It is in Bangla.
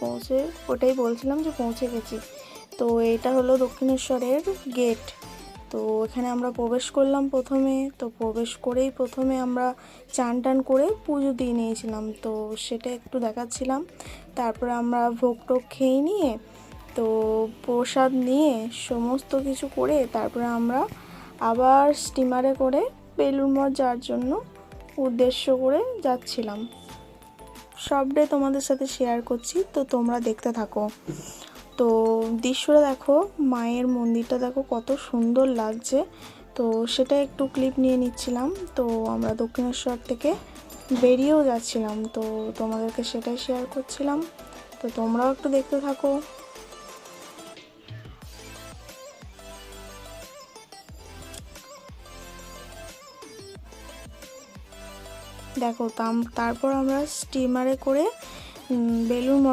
পৌঁছে ওটাই বলছিলাম যে পৌঁছে গেছি। তো এটা হলো দক্ষিণেশ্বরের গেট। তো এখানে আমরা প্রবেশ করলাম প্রথমে। তো প্রবেশ করেই প্রথমে আমরা চান টান করে পুজো দিয়ে নিয়েছিলাম, তো সেটা একটু দেখাচ্ছিলাম। তারপরে আমরা ভোগ টোগ খেয়ে নিয়ে, তো প্রসাদ নিয়ে সমস্ত কিছু করে তারপরে আমরা আবার স্টিমারে করে বেলুড় মঠ যাওয়ার জন্য উদ্দেশ্য করে যাচ্ছিলাম। সবটাই তোমাদের সাথে শেয়ার করছি, তো তোমরা দেখতে থাকো। তো দৃশ্যটা দেখো, মায়ের মন্দিরটা দেখো কত সুন্দর লাগছে। তো সেটা একটু ক্লিপ নিয়ে নিচ্ছিলাম। তো আমরা দক্ষিণেশ্বর থেকে বেরিয়েও যাচ্ছিলাম, তো তোমাদেরকে সেটাই শেয়ার করছিলাম। তো তোমরাও একটু দেখতে থাকো। দেখো তারপর আমরা স্টিমারে করে বেলুড় মঠ